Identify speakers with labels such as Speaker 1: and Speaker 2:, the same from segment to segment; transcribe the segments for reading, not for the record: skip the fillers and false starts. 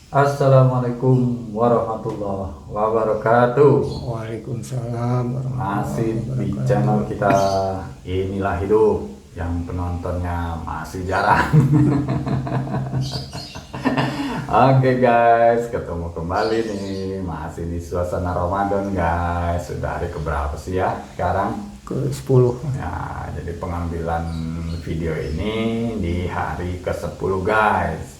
Speaker 1: Assalamualaikum warahmatullahi wabarakatuh.
Speaker 2: Waalaikumsalam
Speaker 1: Masih
Speaker 2: warahmatullahi
Speaker 1: di channel
Speaker 2: wabarakatuh.
Speaker 1: kita Inilah Hidup yang penontonnya masih jarang. Oke guys, ketemu kembali nih, masih di suasana Ramadan guys. Sudah hari keberapa sih ya sekarang?
Speaker 2: Ke 10.
Speaker 1: Ya, jadi pengambilan video ini di hari ke-10 guys.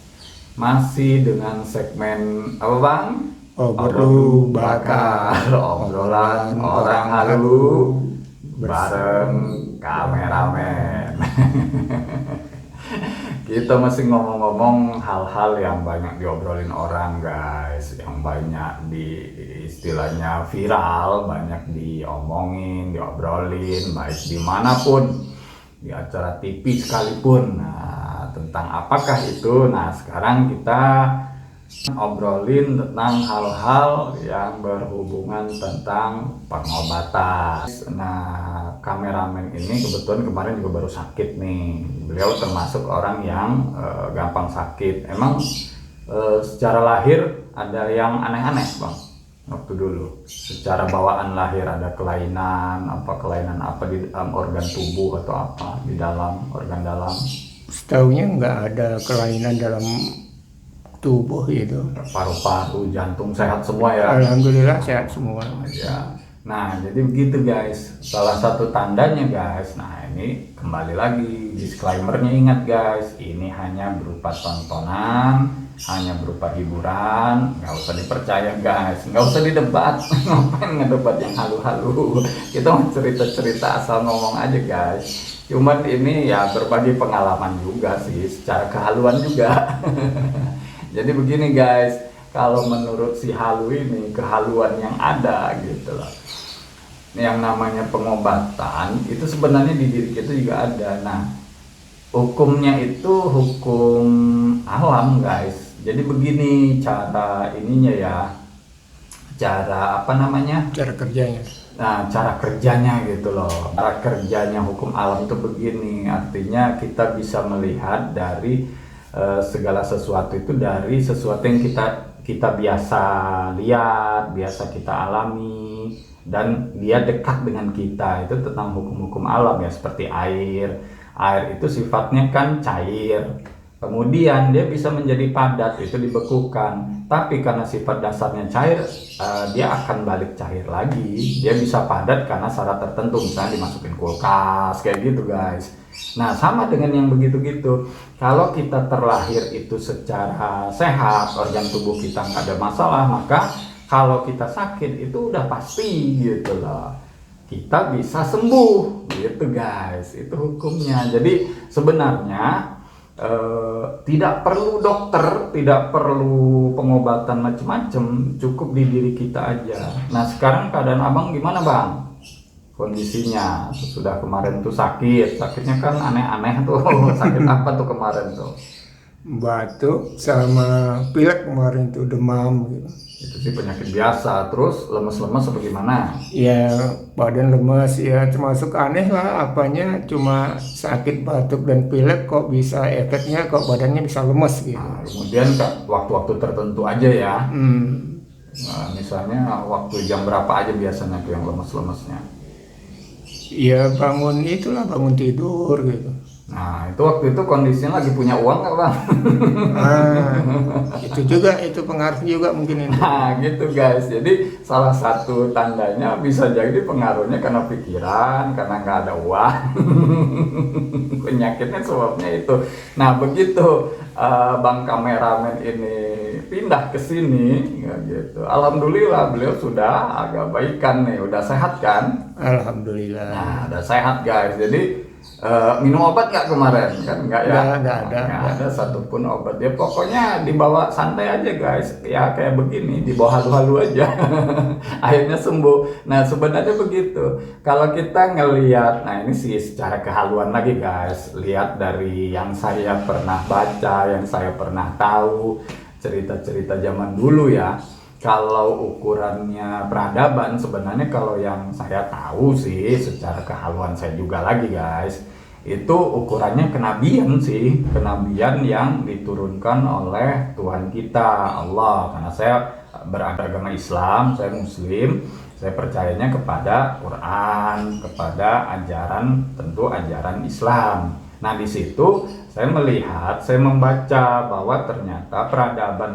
Speaker 1: Masih dengan segmen apa bang?
Speaker 2: Obrolan
Speaker 1: Bakar,
Speaker 2: bakar,
Speaker 1: obrolan
Speaker 2: obrolan
Speaker 1: orang
Speaker 2: orang
Speaker 1: halu
Speaker 2: halu
Speaker 1: bareng kameramen. Kita masih ngomong-ngomong hal-hal yang banyak diobrolin orang guys, yang banyak di istilahnya viral, banyak diomongin, diobrolin, baik dimanapun, di acara TV sekalipun. Nah, tentang apakah itu? Nah, sekarang kita obrolin tentang hal-hal yang berhubungan tentang pengobatan. Nah, kameramen ini kebetulan kemarin juga baru sakit nih. Beliau termasuk orang yang gampang sakit. Emang secara lahir ada yang aneh-aneh bang? Waktu dulu, secara bawaan lahir ada kelainan apa di dalam organ tubuh atau apa di dalam organ dalam?
Speaker 2: Setahunya nggak ada kelainan dalam tubuh itu.
Speaker 1: Paru-paru, jantung sehat semua ya?
Speaker 2: Alhamdulillah sehat semua.
Speaker 1: Ya. Nah, jadi begitu guys. Salah satu tandanya guys. Nah, ini kembali lagi disclaimernya, ingat guys, ini hanya berupa tontonan, hanya berupa hiburan, nggak usah dipercaya guys, nggak usah didebat. Ngapain ngedebat yang halu-halu? Kita mau cerita-cerita asal ngomong aja guys. Cuman ini ya berbagi pengalaman juga sih, secara kehaluan juga. Jadi begini guys, kalau menurut si halu ini, kehaluan yang ada gitu loh, yang namanya pengobatan itu sebenarnya di diri kita juga ada. Nah, hukumnya itu hukum alam guys. Jadi begini cara ininya ya, cara apa namanya,
Speaker 2: Cara kerjanya.
Speaker 1: nah cara kerjanya gitu loh. Cara kerjanya hukum alam itu begini, artinya kita bisa melihat dari segala sesuatu itu dari sesuatu yang kita biasa lihat, biasa kita alami, dan dia dekat dengan kita. Itu tentang hukum-hukum alam ya, seperti air. Air itu sifatnya kan cair, kemudian dia bisa menjadi padat, itu dibekukan. Tapi karena sifat dasarnya cair, dia akan balik cair lagi. Dia bisa padat karena syarat tertentu, misalnya dimasukin kulkas kayak gitu guys. Nah, sama dengan yang begitu-gitu. Kalau kita terlahir itu secara sehat, organ tubuh kita nggak ada masalah, maka kalau kita sakit itu udah pasti gitu loh, kita bisa sembuh gitu guys. Itu hukumnya. Jadi sebenarnya tidak perlu dokter, tidak perlu pengobatan macam-macam, cukup di diri kita aja. Nah, sekarang keadaan abang gimana bang? Kondisinya sudah kemarin tuh sakitnya kan aneh-aneh tuh. Sakit apa tuh kemarin tuh?
Speaker 2: Batuk sama pilek kemarin itu, demam gitu.
Speaker 1: Itu sih penyakit biasa, terus lemes-lemes apa gimana?
Speaker 2: Ya badan lemes ya, termasuk aneh lah apanya, cuma sakit batuk dan pilek kok bisa efeknya kok badannya bisa lemes gitu.
Speaker 1: Nah, kemudian waktu-waktu tertentu aja ya.
Speaker 2: Hmm.
Speaker 1: Nah, misalnya waktu jam berapa aja biasanya tuh yang lemes-lemesnya?
Speaker 2: Ya bangun itulah, bangun tidur gitu.
Speaker 1: Nah, itu waktu itu kondisinya lagi punya uang nggak bang?
Speaker 2: Ah, itu juga, itu pengaruh juga mungkin itu.
Speaker 1: Nah, gitu guys. Jadi salah satu tandanya bisa jadi pengaruhnya karena pikiran, karena nggak ada uang. Penyakitnya sebabnya itu. Nah, begitu bang kameramen ini pindah ke sini, ya gitu. Alhamdulillah beliau sudah agak baikan nih, udah sehat kan?
Speaker 2: Alhamdulillah.
Speaker 1: Nah, udah sehat guys. Jadi minum obat nggak kemarin kan? Nggak ya?
Speaker 2: Nggak ada.
Speaker 1: Nggak ada satupun obat. Ya pokoknya dibawa santai aja guys. Ya kayak begini, dibawa halu-halu aja. Akhirnya sembuh. Nah, sebenarnya begitu. Kalau kita ngelihat, nah ini sih secara kehaluan lagi guys. Lihat dari yang saya pernah baca, yang saya pernah tahu, cerita-cerita zaman dulu ya. Kalau ukurannya peradaban, sebenarnya kalau yang saya tahu sih secara kehaluan saya juga lagi guys, itu ukurannya kenabian sih, kenabian yang diturunkan oleh Tuhan kita Allah. Karena saya beragama Islam, saya Muslim, saya percayanya kepada Quran, kepada ajaran, tentu ajaran Islam. Nah di situ saya melihat, saya membaca bahwa ternyata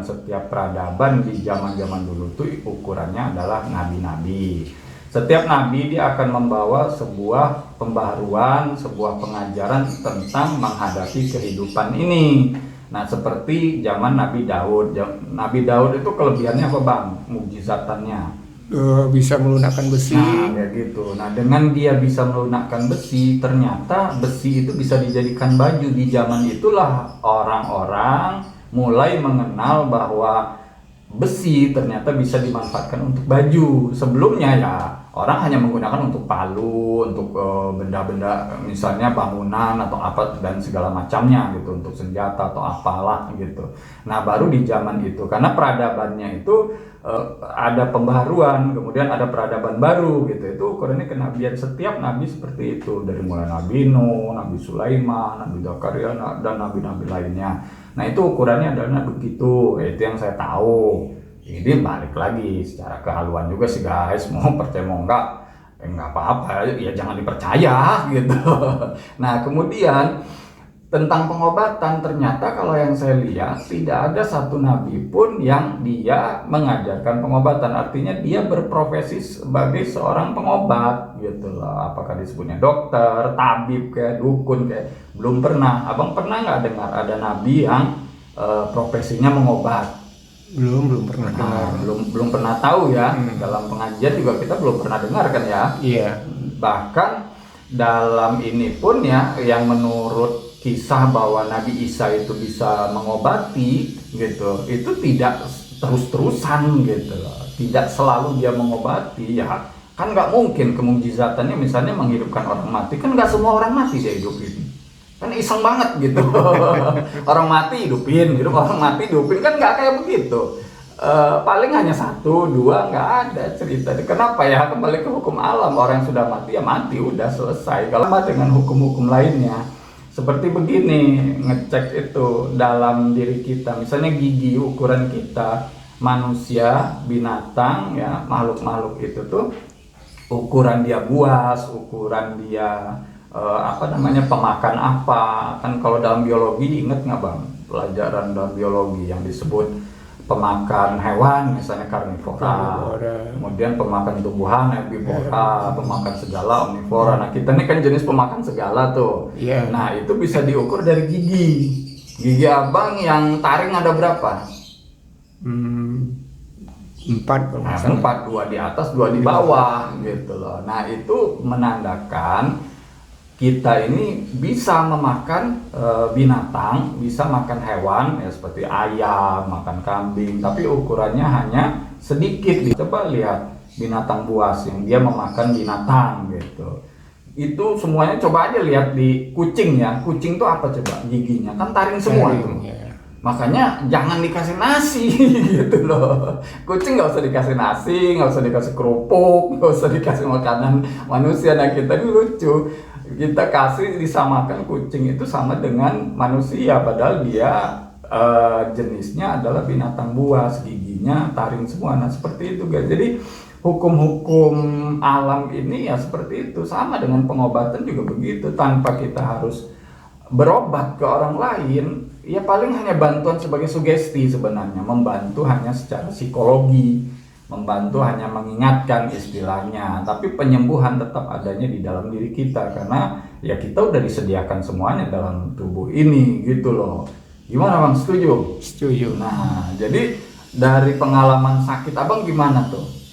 Speaker 1: setiap peradaban di zaman-zaman dulu itu ukurannya adalah nabi-nabi. Setiap nabi dia akan membawa sebuah pembaharuan, sebuah pengajaran tentang menghadapi kehidupan ini. Nah seperti zaman Nabi Daud. Nabi Daud itu kelebihannya apa bang? Mukjizatannya.
Speaker 2: Bisa melunakkan besi.
Speaker 1: Nah kayak gitu. Nah dengan dia bisa melunakkan besi, ternyata besi itu bisa dijadikan baju. Di zaman itulah orang-orang mulai mengenal bahwa besi ternyata bisa dimanfaatkan untuk baju. Sebelumnya ya orang hanya menggunakan untuk palu, untuk benda-benda misalnya bangunan atau apa dan segala macamnya gitu, untuk senjata atau apalah gitu. Nah baru di zaman itu, karena peradabannya itu ada pembaharuan, kemudian ada peradaban baru gitu. Itu ukurannya kenabian, setiap nabi seperti itu, dari mulai Nabi Nuh, Nabi Sulaiman, Nabi Zakaria dan nabi-nabi lainnya. Nah itu ukurannya adalah begitu, itu yang saya tahu. Ini balik lagi secara kehaluan juga sih guys, mau percaya mau enggak apa-apa ya, jangan dipercaya gitu. Nah kemudian tentang pengobatan, ternyata kalau yang saya lihat tidak ada satu nabi pun yang dia mengajarkan pengobatan, artinya dia berprofesi sebagai seorang pengobat gitu loh. Apakah disebutnya dokter, tabib, kayak dukun, kayak belum pernah. Abang pernah nggak dengar ada nabi yang profesinya mengobat?
Speaker 2: Belum pernah dengar.
Speaker 1: Belum pernah tahu ya. Dalam pengajian juga kita belum pernah dengar kan ya.
Speaker 2: Iya.
Speaker 1: Bahkan dalam ini pun ya, yang menurut kisah bahwa Nabi Isa itu bisa mengobati gitu, itu tidak terus-terusan gitu loh. Tidak selalu dia mengobati ya. Kan nggak mungkin kemukjizatannya misalnya menghidupkan orang mati, kan nggak semua orang mati dia hidupin. Kan iseng banget gitu. Orang mati hidupin, orang mati hidupin, kan nggak kayak begitu. Paling hanya 1, 2, nggak ada cerita. Kenapa ya? Kembali ke hukum alam, orang yang sudah mati ya mati, udah selesai. Kalau dengan hukum-hukum lainnya seperti begini, ngecek itu dalam diri kita, misalnya gigi, ukuran kita, manusia, binatang ya, makhluk-makhluk itu tuh ukuran dia buas, ukuran dia pemakan apa. Kan kalau dalam biologi, inget nggak bang pelajaran dalam biologi yang disebut pemakan hewan misalnya karnivora, kemudian pemakan tumbuhan herbivora, pemakan segala omnivora. Nah kita ini kan jenis pemakan segala tuh. Nah itu bisa diukur dari gigi abang yang taring ada berapa?
Speaker 2: 4 kalau nggak salah.
Speaker 1: 4, 2 di atas, 2 di bawah gitu loh. Nah itu menandakan kita ini bisa memakan binatang, bisa makan hewan ya, seperti ayam, makan kambing, tapi ukurannya hanya sedikit. Coba lihat binatang buas yang dia memakan binatang gitu. Itu semuanya coba aja lihat di kucing ya. Kucing tuh apa coba? Giginya kan taring semua tuh. Makanya jangan dikasih nasi gitu loh. Kucing nggak usah dikasih nasi, nggak usah dikasih kerupuk, nggak usah dikasih makanan manusia. Nah kita ini lucu, kita kasih disamakan kucing itu sama dengan manusia, padahal dia jenisnya adalah binatang buas, giginya taring semua. Nah seperti itu guys. Jadi hukum-hukum alam ini ya seperti itu, sama dengan pengobatan juga begitu. Tanpa kita harus berobat ke orang lain, ya paling hanya bantuan sebagai sugesti sebenarnya, membantu hanya secara psikologi, membantu hanya mengingatkan istilahnya, tapi penyembuhan tetap adanya di dalam diri kita, karena ya kita udah disediakan semuanya dalam tubuh ini gitu loh. Gimana bang, setuju?
Speaker 2: Setuju.
Speaker 1: Nah jadi dari pengalaman sakit abang gimana tuh?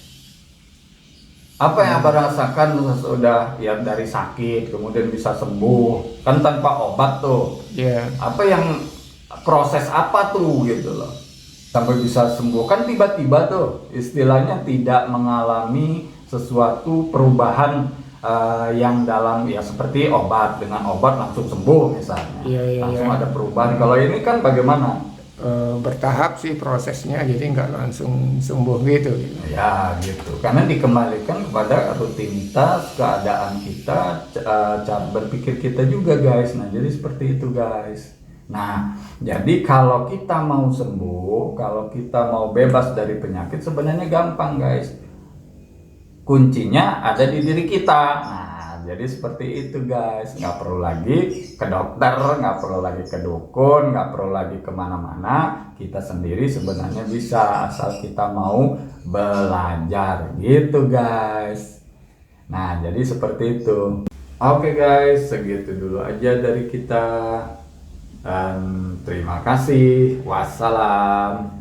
Speaker 1: Apa yang abang rasakan sudah ya dari sakit kemudian bisa sembuh kan tanpa obat tuh? Apa yang proses apa tuh gitu loh sampai bisa sembuh? Kan tiba-tiba tuh istilahnya tidak mengalami sesuatu perubahan yang dalam ya seperti obat, dengan obat langsung sembuh misalnya, langsung ada perubahan. Kalau ini kan bagaimana?
Speaker 2: bertahap sih prosesnya, jadi nggak langsung sembuh gitu.
Speaker 1: Ya gitu, karena dikembalikan kepada rutinitas, keadaan kita, cara berpikir kita juga guys. Nah jadi seperti itu guys. Nah jadi kalau kita mau sembuh, kalau kita mau bebas dari penyakit sebenarnya gampang guys. Kuncinya ada di diri kita. Nah jadi seperti itu guys, nggak perlu lagi ke dokter, nggak perlu lagi ke dukun, nggak perlu lagi kemana-mana. Kita sendiri sebenarnya bisa, asal kita mau belajar gitu guys. Nah jadi seperti itu. Oke guys, segitu dulu aja dari kita, dan terima kasih. Wassalam.